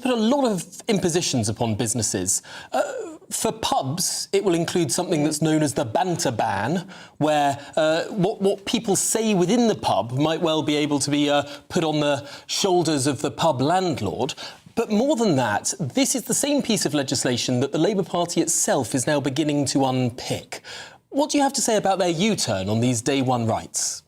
put a lot of impositions upon businesses. For pubs, it will include something that's known as the banter ban, where what people say within the pub might well be able to be put on the shoulders of the pub landlord. But more than that, this is the same piece of legislation that the Labour Party itself is now beginning to unpick. What do you have to say about their U-turn on these day one rights?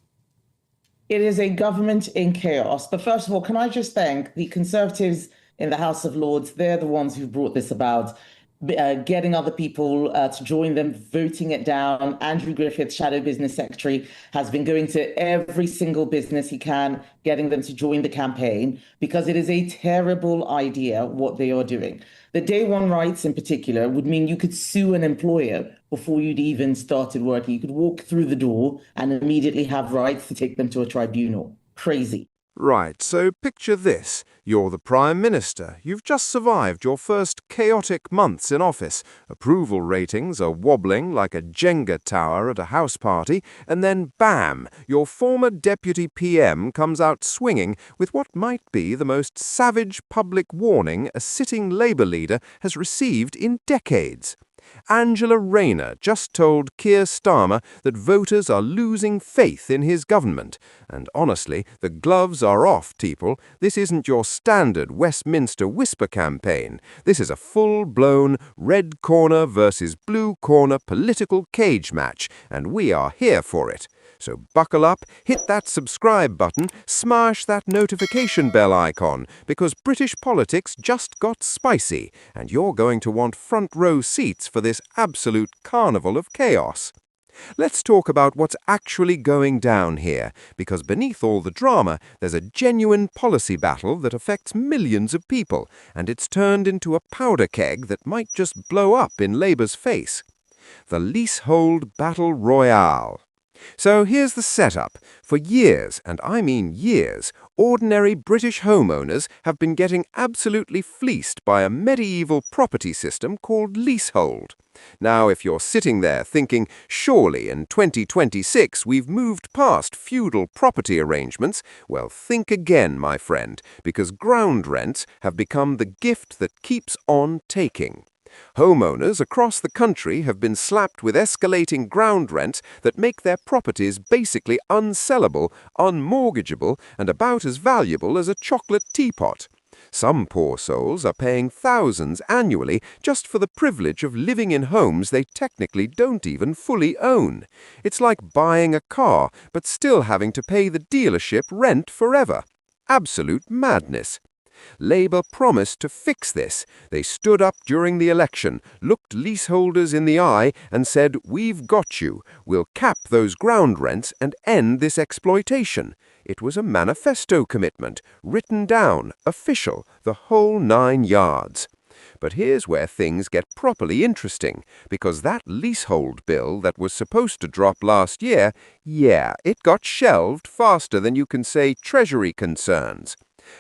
It is a government in chaos. But first of all, can I just thank the Conservatives in the House of Lords? They're the ones who brought this about. Getting other people to join them, voting it down. Andrew Griffith, Shadow Business Secretary, has been going to every single business he can, getting them to join the campaign, because it is a terrible idea what they are doing. The day one rights in particular would mean you could sue an employer before you'd even started working. You could walk through the door and immediately have rights to take them to a tribunal. Crazy. Right, so picture this. You're the Prime Minister. You've just survived your first chaotic months in office. Approval ratings are wobbling like a Jenga tower at a house party, and then bam, your former Deputy PM comes out swinging with what might be the most savage public warning a sitting Labour leader has received in decades. Angelarayner just told Keir Starmer that voters are losing faith in his government. And honestly, the gloves are off, people. This isn't your standard Westminster whisper campaign. This is a full-blown red corner versus blue corner political cage match, and we are here for it. So buckle up, hit that subscribe button, smash that notification bell icon, because British politics just got spicy, and you're going to want front row seats for this absolute carnival of chaos. Let's talk about what's actually going down here, because beneath all the drama, there's a genuine policy battle that affects millions of people, and it's turned into a powder keg that might just blow up in Labour's face. The leasehold battle royale. So here's the setup. For years, and I mean years, ordinary British homeowners have been getting absolutely fleeced by a medieval property system called leasehold. Now, if you're sitting there thinking, surely in 2026 we've moved past feudal property arrangements, well, think again, my friend, because ground rents have become the gift that keeps on taking. Homeowners across the country have been slapped with escalating ground rents that make their properties basically unsellable, unmortgageable, and about as valuable as a chocolate teapot. Some poor souls are paying thousands annually just for the privilege of living in homes they technically don't even fully own. It's like buying a car, but still having to pay the dealership rent forever. Absolute madness. Labour promised to fix this. They stood up during the election, looked leaseholders in the eye and said, "We've got you. We'll cap those ground rents and end this exploitation." It was a manifesto commitment, written down, official, the whole 9 yards. But here's where things get properly interesting, because that leasehold bill that was supposed to drop last year, it got shelved faster than you can say Treasury concerns.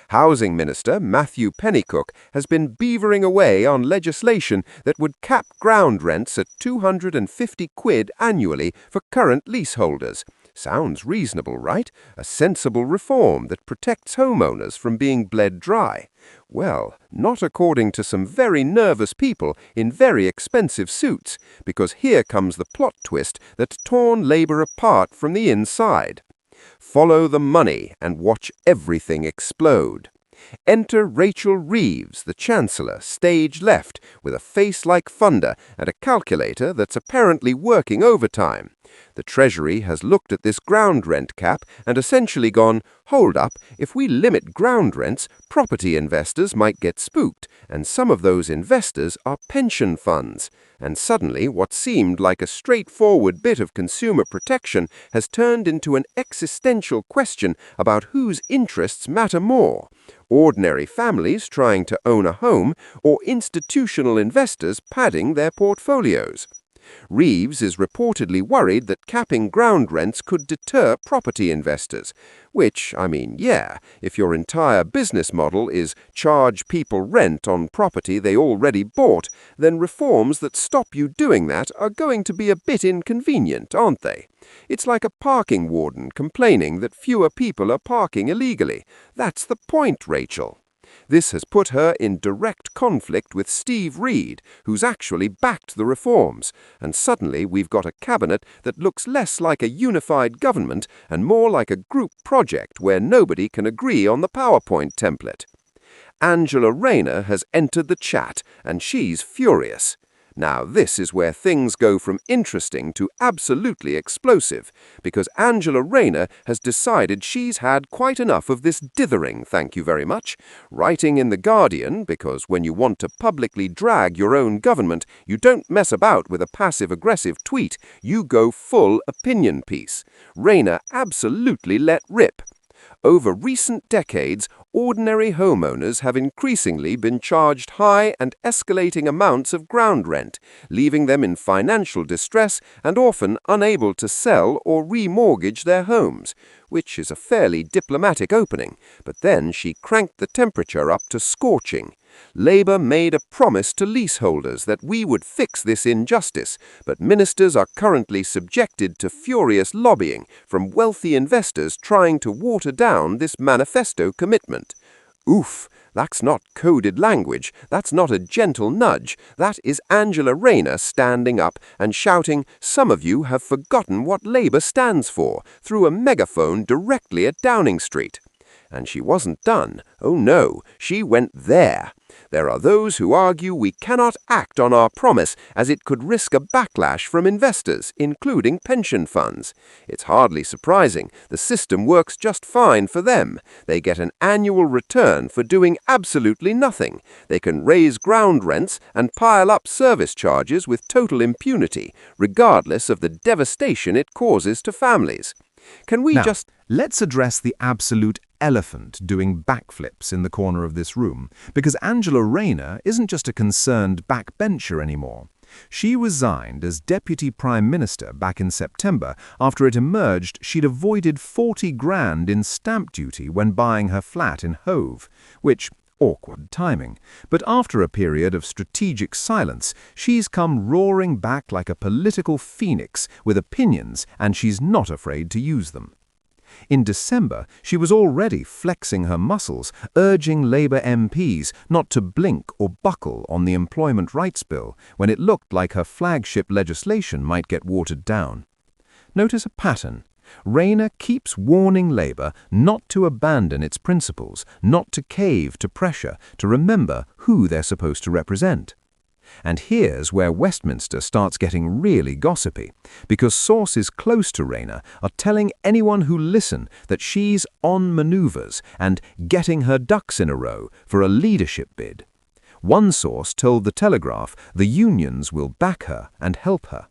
Housing Minister Matthew Pennycook has been beavering away on legislation that would cap ground rents at £250 annually for current leaseholders. Sounds reasonable, right? A sensible reform that protects homeowners from being bled dry. Well, not according to some very nervous people in very expensive suits, because here comes the plot twist that's torn Labour apart from the inside. Follow the money and watch everything explode. Enter Rachel Reeves, the Chancellor, stage left, with a face like thunder and a calculator that's apparently working overtime. The Treasury has looked at this ground rent cap and essentially gone, hold up, if we limit ground rents, property investors might get spooked, and some of those investors are pension funds. And suddenly, what seemed like a straightforward bit of consumer protection has turned into an existential question about whose interests matter more: ordinary families trying to own a home, or institutional investors padding their portfolios. Reeves is reportedly worried that capping ground rents could deter property investors, which, I mean, if your entire business model is charge people rent on property they already bought, then reforms that stop you doing that are going to be a bit inconvenient, aren't they? It's like a parking warden complaining that fewer people are parking illegally. That's the point, Rachel. This has put her in direct conflict with Steve Reed, who's actually backed the reforms, and suddenly we've got a cabinet that looks less like a unified government and more like a group project where nobody can agree on the PowerPoint template. Angelarayner has entered the chat, and she's furious. Now, this is where things go from interesting to absolutely explosive, because Angelarayner has decided she's had quite enough of this dithering, thank you very much, writing in The Guardian, because when you want to publicly drag your own government, you don't mess about with a passive-aggressive tweet, you go full opinion piece. Rayner absolutely let rip. Over recent decades, ordinary homeowners have increasingly been charged high and escalating amounts of ground rent, leaving them in financial distress and often unable to sell or remortgage their homes, which is a fairly diplomatic opening, but then she cranked the temperature up to scorching. Labour made a promise to leaseholders that we would fix this injustice, but ministers are currently subjected to furious lobbying from wealthy investors trying to water down this manifesto commitment. Oof, that's not coded language, that's not a gentle nudge, that is Angelarayner standing up and shouting, "Some of you have forgotten what Labour stands for," through a megaphone directly at Downing Street. And she wasn't done. Oh no, she went there. There are those who argue we cannot act on our promise as it could risk a backlash from investors, including pension funds. It's hardly surprising. The system works just fine for them. They get an annual return for doing absolutely nothing. They can raise ground rents and pile up service charges with total impunity, regardless of the devastation it causes to families. Can we Now, let's address the absolute elephant doing backflips in the corner of this room, because Angelarayner isn't just a concerned backbencher anymore. She resigned as Deputy Prime Minister back in September after it emerged she'd avoided 40 grand in stamp duty when buying her flat in Hove, which, awkward timing. But after a period of strategic silence, she's come roaring back like a political phoenix with opinions, and she's not afraid to use them. In December, she was already flexing her muscles, urging Labour MPs not to blink or buckle on the Employment Rights Bill when it looked like her flagship legislation might get watered down. Notice a pattern. Rayner keeps warning Labour not to abandon its principles, not to cave to pressure, to remember who they're supposed to represent. And here's where Westminster starts getting really gossipy, because sources close to Rayner are telling anyone who listen that she's on manoeuvres and getting her ducks in a row for a leadership bid. One source told The Telegraph the unions will back her and help her.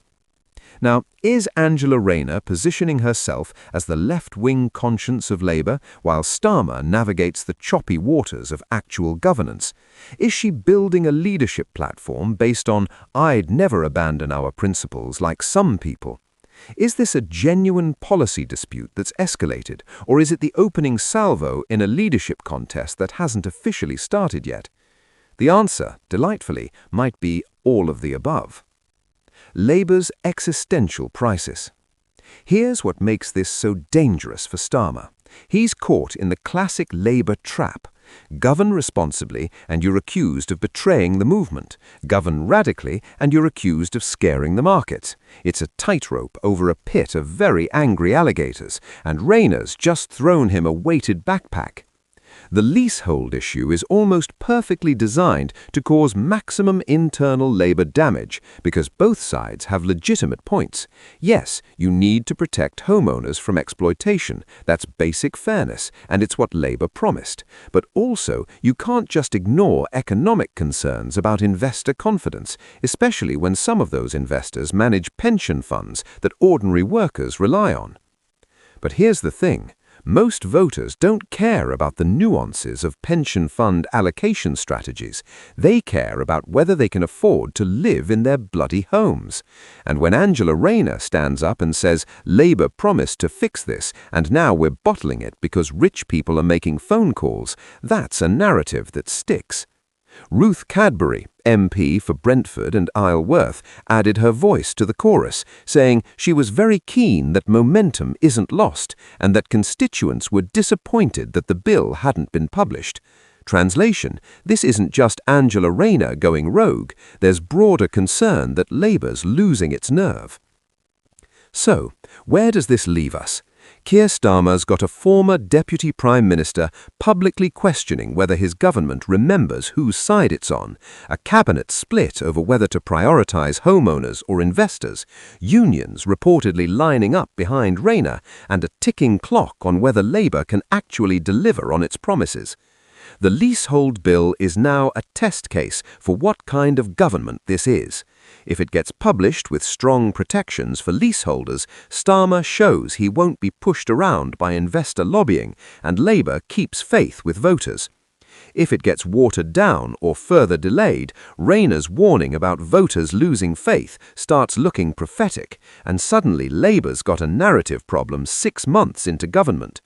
Now, is Angelarayner positioning herself as the left-wing conscience of Labour while Starmer navigates the choppy waters of actual governance? Is she building a leadership platform based on "I'd never abandon our principles like some people"? Is this a genuine policy dispute that's escalated, or is it the opening salvo in a leadership contest that hasn't officially started yet? The answer, delightfully, might be all of the above. Labour's existential crisis. Here's what makes this so dangerous for Starmer. He's caught in the classic Labour trap. Govern responsibly and you're accused of betraying the movement. Govern radically and you're accused of scaring the markets. It's a tightrope over a pit of very angry alligators, and Rayner's just thrown him a weighted backpack. The leasehold issue is almost perfectly designed to cause maximum internal Labour damage because both sides have legitimate points. Yes, you need to protect homeowners from exploitation. That's basic fairness, and it's what Labour promised. But also, you can't just ignore economic concerns about investor confidence, especially when some of those investors manage pension funds that ordinary workers rely on. But here's the thing. Most voters don't care about the nuances of pension fund allocation strategies. They care about whether they can afford to live in their bloody homes. And when Angelarayner stands up and says, Labour promised to fix this, and now we're bottling it because rich people are making phone calls, that's a narrative that sticks. Ruth Cadbury, MP for Brentford and Isleworth, added her voice to the chorus, saying she was very keen that momentum isn't lost and that constituents were disappointed that the bill hadn't been published. Translation: this isn't just Angela Rayner going rogue, there's broader concern that Labour's losing its nerve. So, where does this leave us? Keir Starmer's got a former Deputy Prime Minister publicly questioning whether his government remembers whose side it's on, a cabinet split over whether to prioritise homeowners or investors, unions reportedly lining up behind Rayner, and a ticking clock on whether Labour can actually deliver on its promises. The leasehold bill is now a test case for what kind of government this is. If it gets published with strong protections for leaseholders, Starmer shows he won't be pushed around by investor lobbying, and Labour keeps faith with voters. If it gets watered down or further delayed, Rayner's warning about voters losing faith starts looking prophetic, and suddenly Labour's got a narrative problem 6 months into government.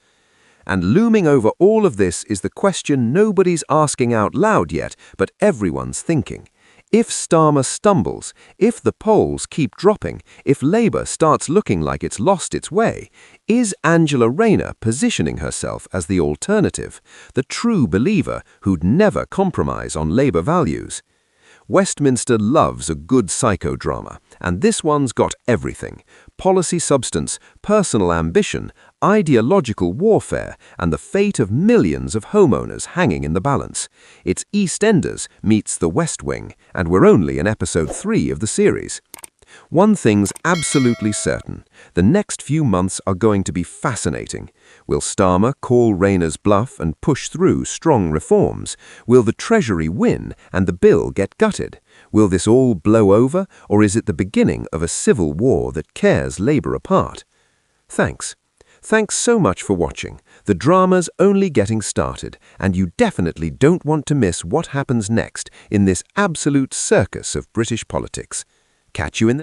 And looming over all of this is the question nobody's asking out loud yet, but everyone's thinking. If Starmer stumbles, if the polls keep dropping, if Labour starts looking like it's lost its way, is Angela Rayner positioning herself as the alternative, the true believer who'd never compromise on Labour values? Westminster loves a good psychodrama, and this one's got everything: policy substance, personal ambition, ideological warfare, and the fate of millions of homeowners hanging in the balance. It's EastEnders meets The West Wing, and we're only in episode 3 of the series. One thing's absolutely certain: the next few months are going to be fascinating. Will Starmer call Rayner's bluff and push through strong reforms? Will the Treasury win and the bill get gutted? Will this all blow over, or is it the beginning of a civil war that tears Labour apart? Thanks. Thanks so much for watching. The drama's only getting started, and you definitely don't want to miss what happens next in this absolute circus of British politics. Catch you in the